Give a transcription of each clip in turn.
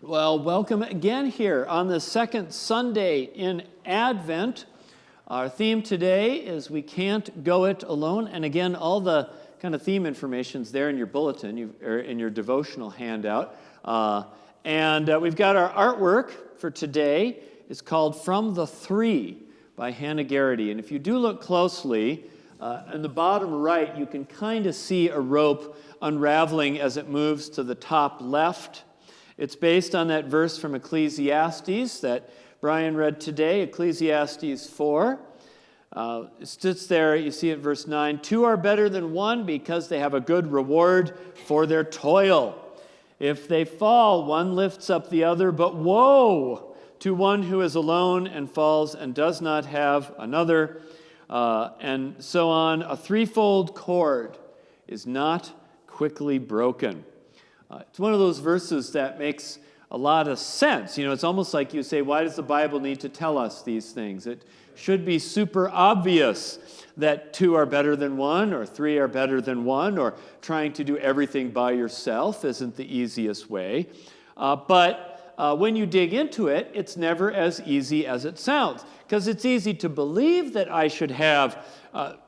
Well, welcome again here on the second Sunday in Advent. Our theme today is We Can't Go It Alone. And again, all the kind of theme information is there in your bulletin, or in your devotional handout. We've got our artwork for today. It's called From the Three by Hannah Garrity. And if you do look closely, in the bottom right, you can kind of see a rope unraveling as it moves to the top left. It's based on that verse from Ecclesiastes that Brian read today, Ecclesiastes 4. It sits there, you see it, verse 9. Two are better than one because they have a good reward for their toil. If they fall, one lifts up the other, but woe to one who is alone and falls and does not have another. And so on. A threefold cord is not quickly broken. It's one of those verses that makes a lot of sense. You know, it's almost like you say, why does the Bible need to tell us these things? It should be super obvious that two are better than one, or three are better than one, or trying to do everything by yourself isn't the easiest way. But when you dig into it, it's never as easy as it sounds. Because it's easy to believe that I should have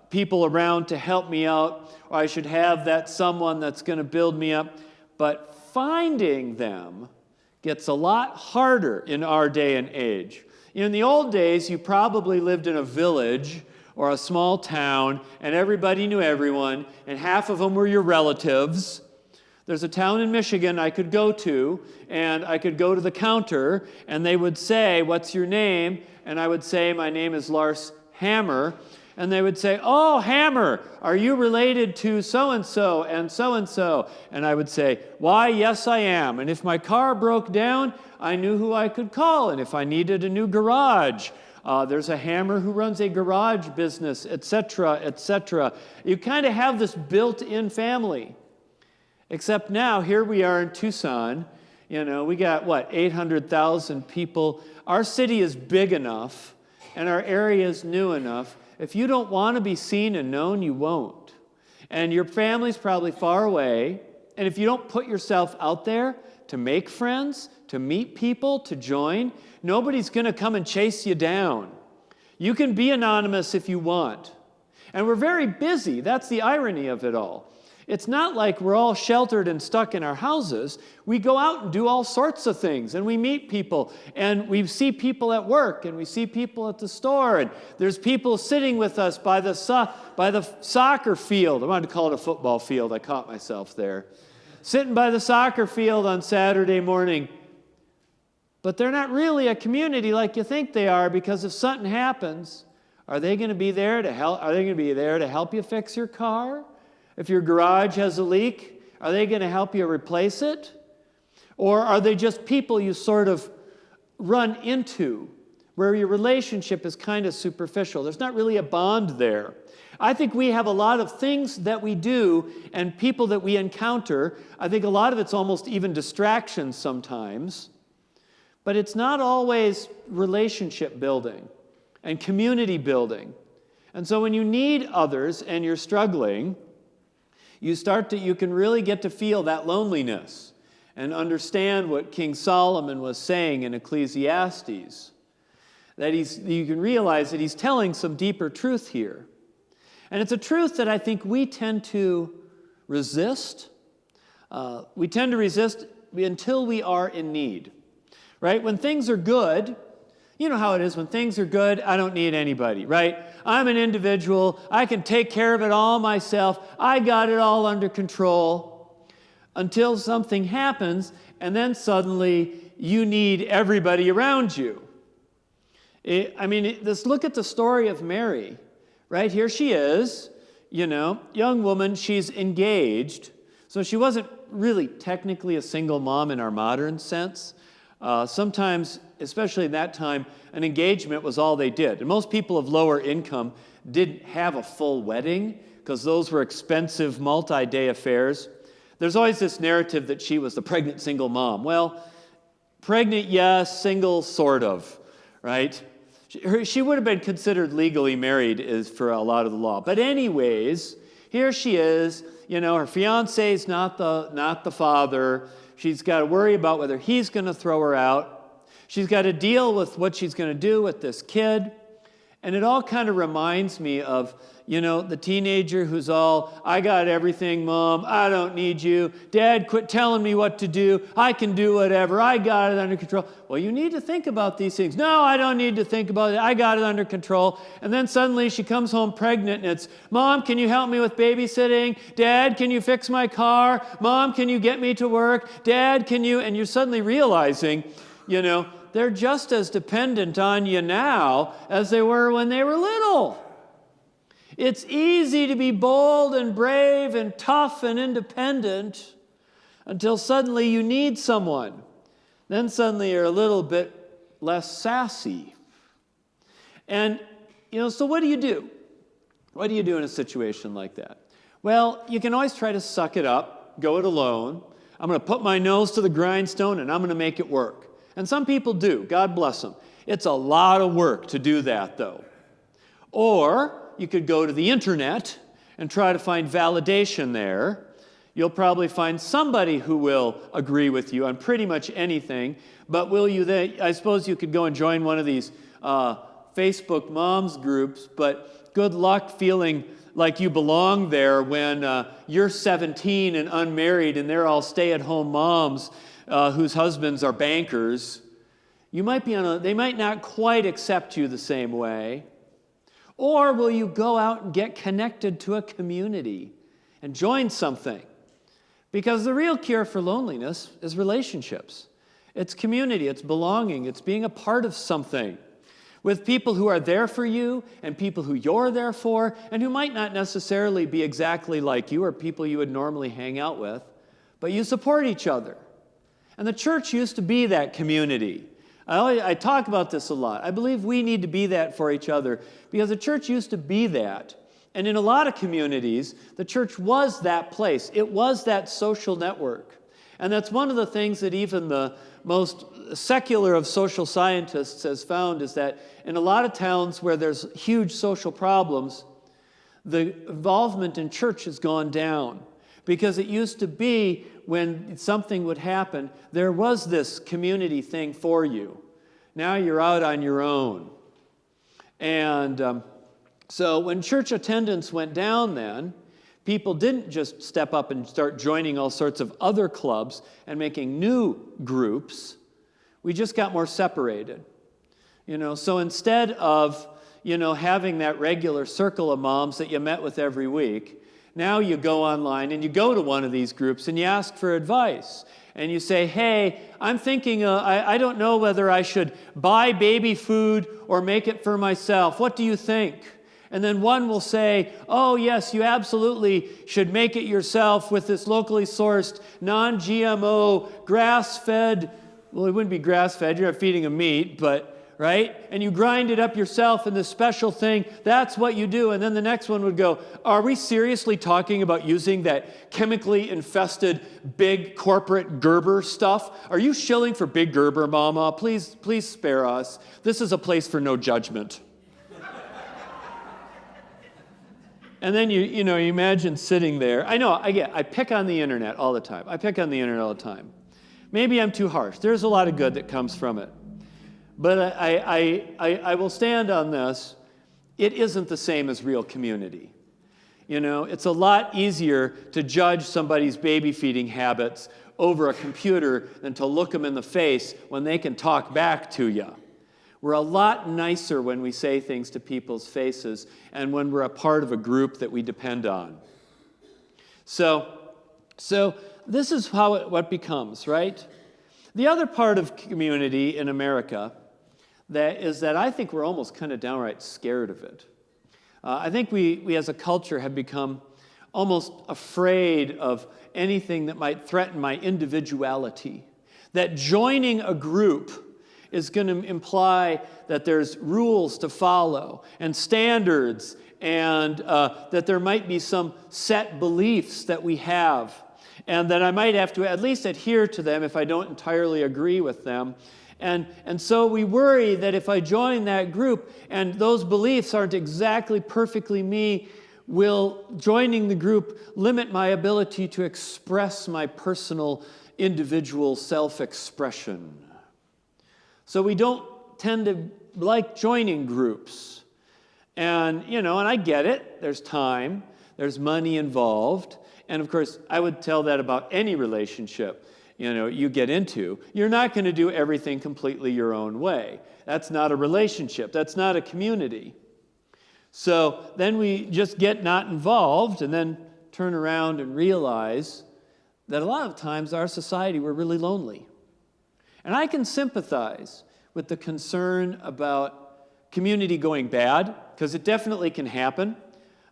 people around to help me out, or I should have that someone that's going to build me up. But finding them gets a lot harder in our day and age. In the old days, you probably lived in a village or a small town, and everybody knew everyone, and half of them were your relatives. There's a town in Michigan I could go to, and I could go to the counter, and they would say, "What's your name?" And I would say, "My name is Lars Hammar." And they would say, "Oh, Hammar, are you related to so-and-so and so-and-so?" And I would say, "Why, yes, I am. And if my car broke down, I knew who I could call. And if I needed a new garage, there's a Hammar who runs a garage business," etc., etc. You kind of have this built-in family. Except now, here we are in Tucson. You know, we got, 800,000 people. Our city is big enough, and our area is new enough. If you don't want to be seen and known, you won't. And your family's probably far away. And if you don't put yourself out there to make friends, to meet people, to join, nobody's going to come and chase you down. You can be anonymous if you want. And we're very busy. That's the irony of it all. It's not like we're all sheltered and stuck in our houses. We go out and do all sorts of things, and we meet people, and we see people at work, and we see people at the store, and there's people sitting with us by the soccer field. I wanted to call it a football field. I caught myself there. Sitting by the soccer field on Saturday morning. But they're not really a community like you think they are, because if something happens, are they going to be there to help? Are they going to be there to help you fix your car? If your garage has a leak, are they going to help you replace it? Or are they just people you sort of run into, where your relationship is kind of superficial? There's not really a bond there. I think we have a lot of things that we do and people that we encounter. I think a lot of it's almost even distractions sometimes. But it's not always relationship building and community building. And so when you need others and you're struggling, you can really get to feel that loneliness and understand what King Solomon was saying in Ecclesiastes. That you can realize that he's telling some deeper truth here. And it's a truth that I think we tend to resist. We tend to resist until we are in need. Right? When things are good, you know how it is. When things are good, I don't need anybody, right? I'm an individual. I can take care of it all myself. I got it all under control. Until something happens, and then suddenly you need everybody around you. Let's look at the story of Mary, right? Here she is, young woman. She's engaged. So she wasn't really technically a single mom in our modern sense. Sometimes, especially in that time, an engagement was all they did. And most people of lower income didn't have a full wedding because those were expensive multi-day affairs. There's always this narrative that she was the pregnant single mom. Well, pregnant, yes, single, sort of, right? She would have been considered legally married for a lot of the law. But anyways, here she is. Her fiancé's not the father. she's got to worry about whether he's going to throw her out. She's got to deal with what she's going to do with this kid. And it all kind of reminds me of, the teenager who's all, I got everything, Mom. I don't need you. Dad, quit telling me what to do. I can do whatever. I got it under control. Well, you need to think about these things. No, I don't need to think about it. I got it under control. And then suddenly she comes home pregnant and it's, Mom, can you help me with babysitting? Dad, can you fix my car? Mom, can you get me to work? Dad, can you? And you're suddenly realizing, they're just as dependent on you now as they were when they were little. It's easy to be bold and brave and tough and independent until suddenly you need someone. Then suddenly you're a little bit less sassy. And, so what do you do? What do you do in a situation like that? Well, you can always try to suck it up, go it alone. I'm going to put my nose to the grindstone and I'm going to make it work. And some people do. God bless them. It's a lot of work to do that, though. Or you could go to the internet and try to find validation there. You'll probably find somebody who will agree with you on pretty much anything. But will you then? I suppose you could go and join one of these Facebook moms groups, but good luck feeling like you belong there when you're 17 and unmarried and they're all stay-at-home moms whose husbands are bankers. They might not quite accept you the same way. Or will you go out and get connected to a community and join something? Because the real cure for loneliness is relationships. It's community, it's belonging, it's being a part of something with people who are there for you and people who you're there for and who might not necessarily be exactly like you or people you would normally hang out with, but you support each other. And the church used to be that community. I talk about this a lot. I believe we need to be that for each other because the church used to be that. And in a lot of communities, the church was that place. It was that social network. And that's one of the things that even the most secular of social scientists has found is that in a lot of towns where there's huge social problems, the involvement in church has gone down. Because it used to be when something would happen, there was this community thing for you. Now you're out on your own. And so when church attendance went down then, people didn't just step up and start joining all sorts of other clubs and making new groups. We just got more separated. So instead of, having that regular circle of moms that you met with every week, now you go online and you go to one of these groups and you ask for advice. And you say, hey, I'm thinking, I don't know whether I should buy baby food or make it for myself. What do you think? And then one will say, oh, yes, you absolutely should make it yourself with this locally sourced, non-GMO, grass-fed. Well, it wouldn't be grass-fed. You're not feeding them meat, but right? And you grind it up yourself in this special thing. That's what you do. And then the next one would go, are we seriously talking about using that chemically infested big corporate Gerber stuff? Are you shilling for big Gerber, Mama? Please spare us. This is a place for no judgment. And then you imagine sitting there. I pick on the internet all the time. Maybe I'm too harsh. There's a lot of good that comes from it. But I will stand on this. It isn't the same as real community. It's a lot easier to judge somebody's baby feeding habits over a computer than to look them in the face when they can talk back to you. We're a lot nicer when we say things to people's faces and when we're a part of a group that we depend on. So this is what becomes, right? The other part of community in America that I think we're almost kind of downright scared of it. I think we as a culture have become almost afraid of anything that might threaten my individuality. That joining a group is going to imply that there's rules to follow and standards and that there might be some set beliefs that we have and that I might have to at least adhere to them if I don't entirely agree with them. And so we worry that if I join that group and those beliefs aren't exactly perfectly me, will joining the group limit my ability to express my personal individual self-expression. So we don't tend to like joining groups. And, and I get it. There's time. There's money involved. And, of course, I would tell that about any relationship, you get into. You're not going to do everything completely your own way. That's not a relationship. That's not a community. So then we just get not involved and then turn around and realize that a lot of times our society, we're really lonely. And I can sympathize with the concern about community going bad, because it definitely can happen.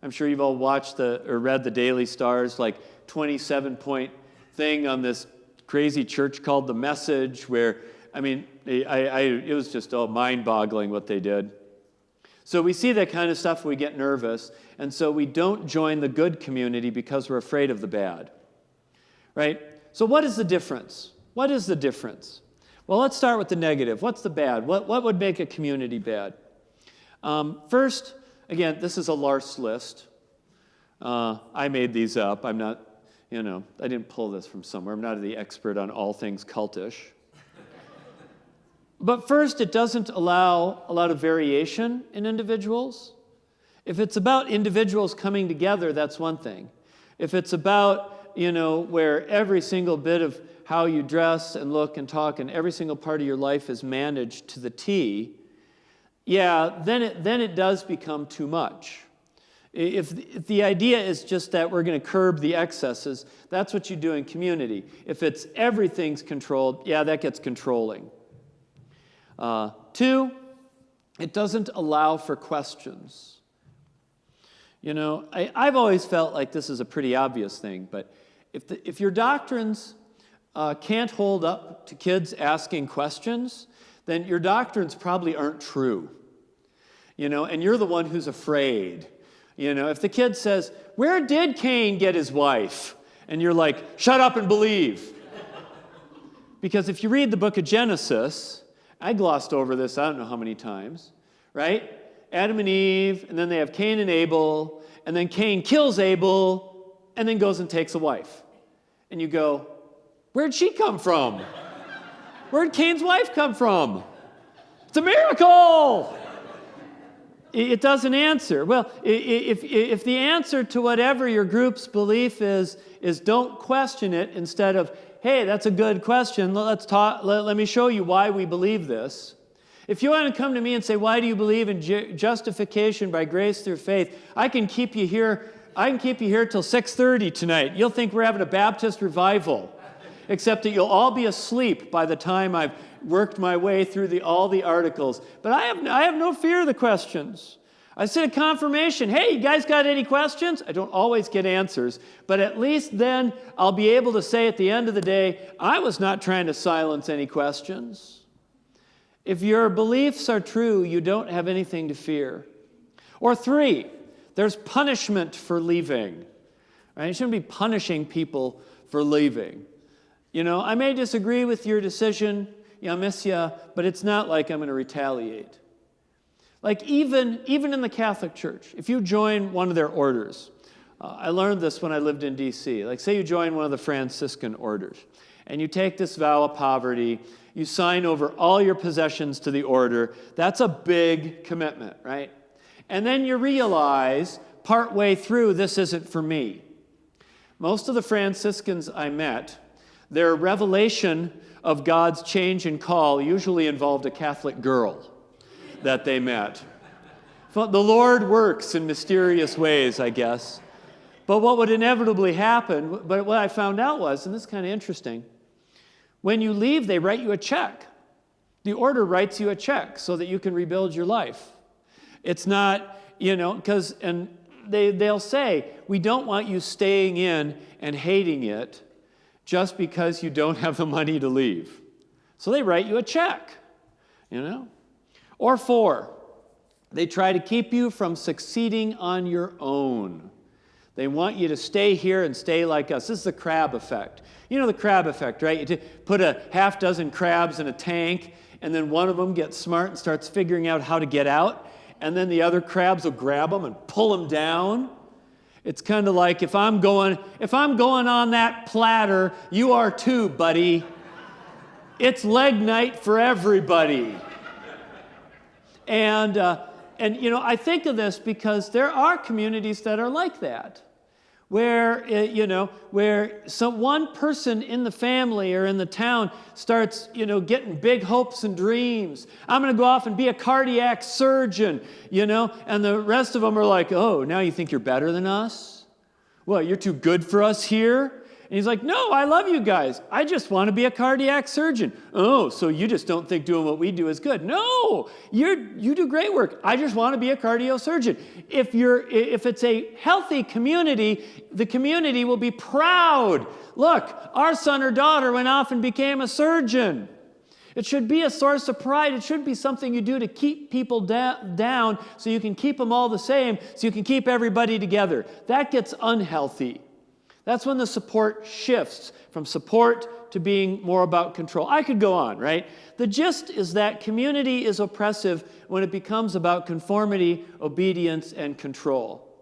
I'm sure you've all watched or read the Daily Star's 27-point thing on this crazy church called The Message, where, it was just all mind-boggling what they did. So we see that kind of stuff, we get nervous, and so we don't join the good community because we're afraid of the bad, right? So what is the difference? What is the difference? Well, let's start with the negative. What's the bad? What would make a community bad? First, again, this is a Lars list. I made these up. I'm not, I didn't pull this from somewhere. I'm not the expert on all things cultish. But first, it doesn't allow a lot of variation in individuals. If it's about individuals coming together, that's one thing. If it's about, where every single bit of how you dress and look and talk and every single part of your life is managed to the T, then it does become too much. If the idea is just that we're going to curb the excesses, that's what you do in community. If it's everything's controlled, that gets controlling. 2, it doesn't allow for questions. I've always felt like this is a pretty obvious thing, but if your doctrines can't hold up to kids asking questions, then your doctrines probably aren't true. And you're the one who's afraid. If the kid says, "Where did Cain get his wife?" And you're like, "Shut up and believe." Because if you read the book of Genesis, I glossed over this I don't know how many times, right? Adam and Eve, and then they have Cain and Abel, and then Cain kills Abel, and then goes and takes a wife. And you go, where'd she come from? Where'd Cain's wife come from? It's a miracle! It doesn't answer. Well, if the answer to whatever your group's belief is don't question it instead of, hey, that's a good question, let's talk, let me show you why we believe this. If you want to come to me and say, why do you believe in justification by grace through faith, I can keep you here till 6:30 tonight. You'll think we're having a Baptist revival, except that you'll all be asleep by the time I've worked my way through all the articles. But I have no fear of the questions. I say at confirmation, hey, you guys got any questions? I don't always get answers, but at least then I'll be able to say at the end of the day, I was not trying to silence any questions. If your beliefs are true, you don't have anything to fear. Or 3, there's punishment for leaving. Right? You shouldn't be punishing people for leaving. I may disagree with your decision, I miss you, but it's not like I'm going to retaliate. Like even in the Catholic Church, if you join one of their orders, I learned this when I lived in D.C. Like say you join one of the Franciscan orders, and you take this vow of poverty, you sign over all your possessions to the order, that's a big commitment, right? And then you realize partway through, this isn't for me. Most of the Franciscans I met, their revelation of God's change and call usually involved a Catholic girl that they met. The Lord works in mysterious ways, I guess. But what would inevitably happen, but what I found out was, and this is kind of interesting, when you leave, they write you a check. The order writes you a check so that you can rebuild your life. It's not, and they'll say, we don't want you staying in and hating it just because you don't have the money to leave. So they write you a check, Or 4, they try to keep you from succeeding on your own. They want you to stay here and stay like us. This is the crab effect. You know the crab effect, right? You put a half dozen crabs in a tank, and then one of them gets smart and starts figuring out how to get out, and then the other crabs will grab them and pull them down. It's kind of like if I'm going on that platter, you are too, buddy. It's leg night for everybody. And I think of this because there are communities that are like that, where one person in the family or in the town starts, getting big hopes and dreams. I'm going to go off and be a cardiac surgeon, and the rest of them are like, oh, now you think you're better than us? Well, you're too good for us here? And he's like, no, I love you guys. I just want to be a cardiac surgeon. Oh, so you just don't think doing what we do is good. No, you do great work. I just want to be a cardiosurgeon. If it's a healthy community, the community will be proud. Look, our son or daughter went off and became a surgeon. It should be a source of pride. It should be something you do to keep people down so you can keep them all the same, so you can keep everybody together. That gets unhealthy. That's when the support shifts from support to being more about control. I could go on, right? The gist is that community is oppressive when it becomes about conformity, obedience, and control.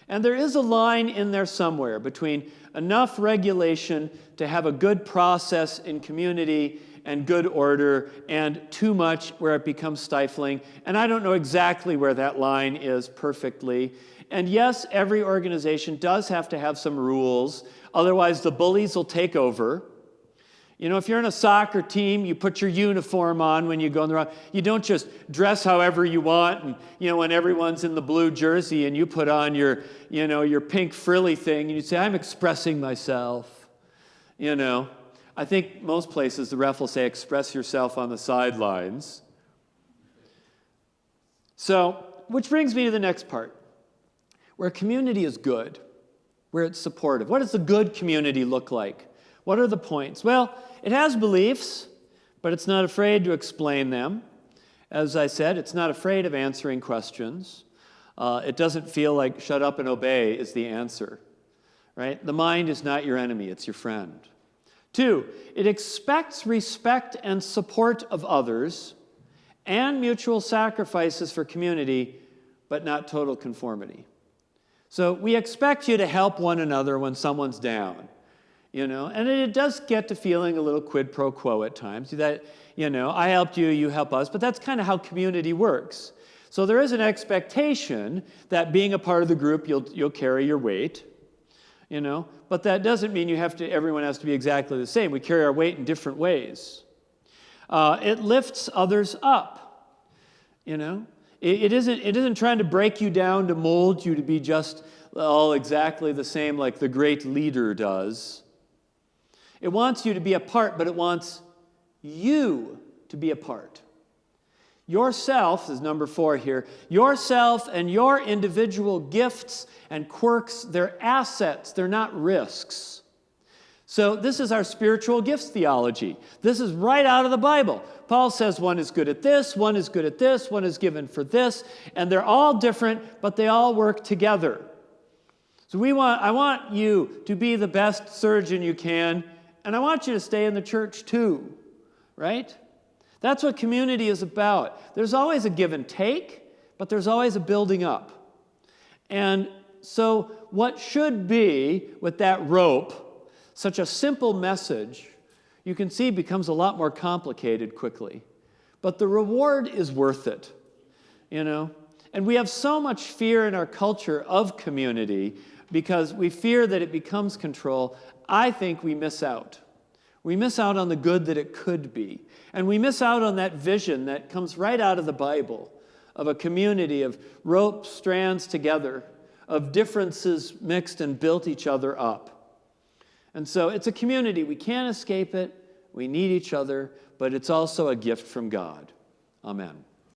And there is a line in there somewhere between enough regulation to have a good process in community and good order, and too much where it becomes stifling. And I don't know exactly where that line is perfectly. And yes, every organization does have to have some rules, otherwise the bullies will take over. If you're in a soccer team, you put your uniform on when you go in the round. You don't just dress however you want, and when everyone's in the blue jersey and you put on your pink frilly thing, and you say, I'm expressing myself. I think most places the ref will say, express yourself on the sidelines. So, which brings me to the next part. Where community is good, where it's supportive. What does a good community look like? What are the points? Well, it has beliefs, but it's not afraid to explain them. As I said, it's not afraid of answering questions. It doesn't feel like shut up and obey is the answer, right? The mind is not your enemy, it's your friend. 2, it expects respect and support of others and mutual sacrifices for community, but not total conformity. So we expect you to help one another when someone's down, and it does get to feeling a little quid pro quo at times. That, I helped you, you help us, but that's kind of how community works. So there is an expectation that being a part of the group, you'll carry your weight, but that doesn't mean everyone has to be exactly the same. We carry our weight in different ways. It lifts others up, It isn't trying to break you down to mold you to be just all exactly the same like the great leader does. It wants you to be a part, but it wants you to be a part. Yourself is number 4 here. Yourself and your individual gifts and quirks, they're assets, they're not risks. So this is our spiritual gifts theology. This is right out of the Bible. Paul says one is good at this, one is good at this, one is given for this, and they're all different, but they all work together. So I want you to be the best surgeon you can, and I want you to stay in the church too, right? That's what community is about. There's always a give and take, but there's always a building up. And so what should be with that rope, such a simple message, you can see becomes a lot more complicated quickly. But the reward is worth it, And we have so much fear in our culture of community because we fear that it becomes control. I think we miss out. We miss out on the good that it could be. And we miss out on that vision that comes right out of the Bible of a community of rope strands together, of differences mixed and built each other up. And so it's a community. We can't escape it. We need each other, but it's also a gift from God. Amen.